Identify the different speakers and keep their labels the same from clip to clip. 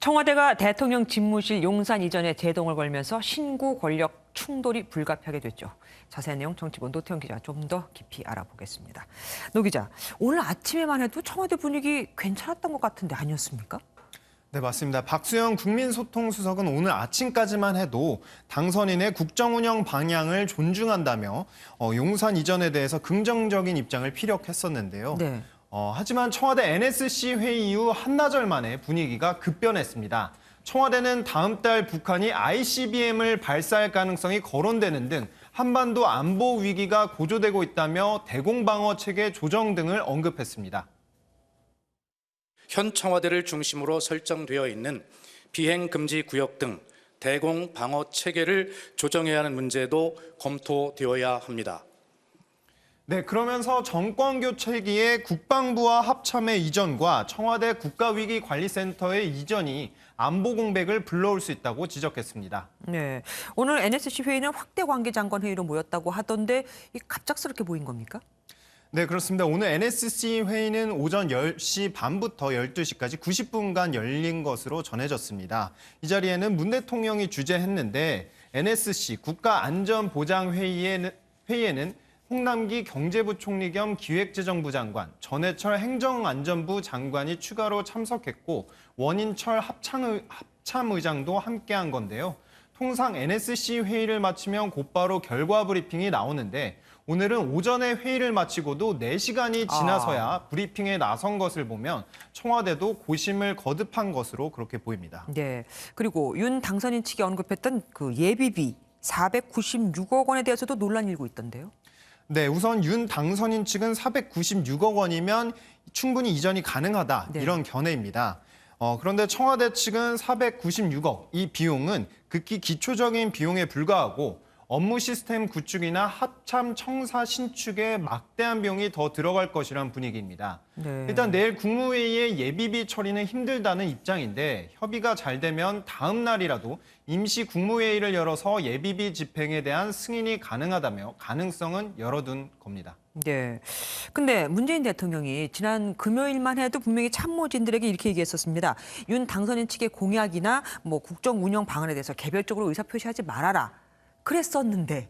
Speaker 1: 청와대가 대통령 집무실 용산 이전에 제동을 걸면서 신구 권력 충돌이 불가피하게 됐죠. 자세한 내용 정치본 노태영 기자 좀 더 깊이 알아보겠습니다. 노 기자, 오늘 아침에만 해도 청와대 분위기 괜찮았던 것 같은데 아니었습니까?
Speaker 2: 네, 맞습니다. 박수영 국민소통수석은 오늘 아침까지만 해도 당선인의 국정운영 방향을 존중한다며 용산 이전에 대해서 긍정적인 입장을 피력했었는데요.
Speaker 1: 네.
Speaker 2: 하지만 청와대 NSC 회의 이후 한나절 만에 분위기가 급변했습니다. 청와대는 다음 달 북한이 ICBM을 발사할 가능성이 거론되는 등 한반도 안보 위기가 고조되고 있다며 대공방어 체계 조정 등을 언급했습니다.
Speaker 3: 현 청와대를 중심으로 설정되어 있는 비행금지 구역 등 대공방어 체계를 조정해야 하는 문제도 검토되어야 합니다.
Speaker 2: 네, 그러면서 정권 교체기에 국방부와 합참의 이전과 청와대 국가위기관리센터의 이전이 안보 공백을 불러올 수 있다고 지적했습니다.
Speaker 1: 네, 오늘 NSC 회의는 확대 관계 장관 회의로 모였다고 하던데 갑작스럽게 모인 겁니까?
Speaker 2: 네, 그렇습니다. 오늘 NSC 회의는 오전 10시 반부터 12시까지 90분간 열린 것으로 전해졌습니다. 이 자리에는 문 대통령이 주재했는데 NSC 국가안전보장회의에는 홍남기 경제부총리 겸 기획재정부 장관, 전해철 행정안전부 장관이 추가로 참석했고 원인철 합참의장도 함께한 건데요. 통상 NSC 회의를 마치면 곧바로 결과 브리핑이 나오는데 오늘은 오전에 회의를 마치고도 4시간이 지나서야 브리핑에 나선 것을 보면 청와대도 고심을 거듭한 것으로 그렇게 보입니다.
Speaker 1: 네, 그리고 윤 당선인 측이 언급했던 그 예비비 496억 원에 대해서도 논란이 일고 있던데요.
Speaker 2: 네, 우선 윤 당선인 측은 496억 원이면 충분히 이전이 가능하다 이런 견해입니다. 그런데 청와대 측은 496억, 이 비용은 극히 기초적인 비용에 불과하고 업무 시스템 구축이나 합참 청사 신축에 막대한 비용이 더 들어갈 것이란 분위기입니다.
Speaker 1: 네.
Speaker 2: 일단 내일 국무회의의 예비비 처리는 힘들다는 입장인데 협의가 잘 되면 다음 날이라도 임시 국무회의를 열어서 예비비 집행에 대한 승인이 가능하다며 가능성은 열어둔 겁니다.
Speaker 1: 네. 근데 문재인 대통령이 지난 금요일만 해도 분명히 참모진들에게 이렇게 얘기했었습니다. 윤 당선인 측의 공약이나 국정 운영 방안에 대해서 개별적으로 의사표시하지 말아라. 그랬었는데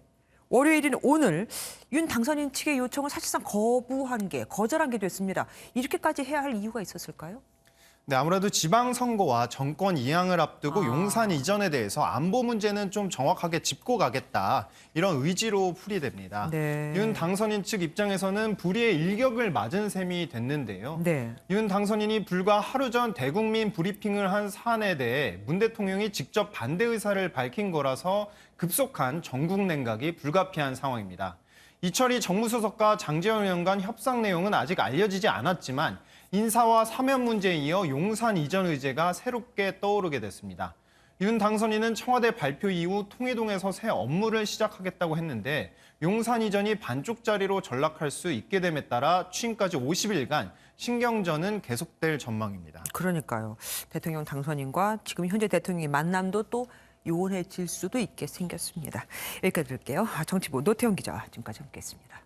Speaker 1: 월요일인 오늘 윤 당선인 측의 요청을 사실상 거절한 게 됐습니다. 이렇게까지 해야 할 이유가 있었을까요?
Speaker 2: 네, 아무래도 지방선거와 정권 이양을 앞두고 용산 이전에 대해서 안보 문제는 좀 정확하게 짚고 가겠다. 이런 의지로 풀이됩니다.
Speaker 1: 네.
Speaker 2: 윤 당선인 측 입장에서는 불의의 일격을 맞은 셈이 됐는데요.
Speaker 1: 네.
Speaker 2: 윤 당선인이 불과 하루 전 대국민 브리핑을 한 사안에 대해 문 대통령이 직접 반대 의사를 밝힌 거라서 급속한 전국 냉각이 불가피한 상황입니다. 이철희 정무수석과 장제원 의원 간 협상 내용은 아직 알려지지 않았지만 인사와 사면 문제에 이어 용산 이전 의제가 새롭게 떠오르게 됐습니다. 윤 당선인은 청와대 발표 이후 통일동에서 새 업무를 시작하겠다고 했는데 용산 이전이 반쪽짜리로 전락할 수 있게 됨에 따라 취임까지 50일간 신경전은 계속될 전망입니다.
Speaker 1: 그러니까요. 대통령 당선인과 지금 현재 대통령의 만남도 또 요원해질 수도 있게 생겼습니다. 여기까지 들을게요. 정치부 노태영 기자 지금까지 함께했습니다.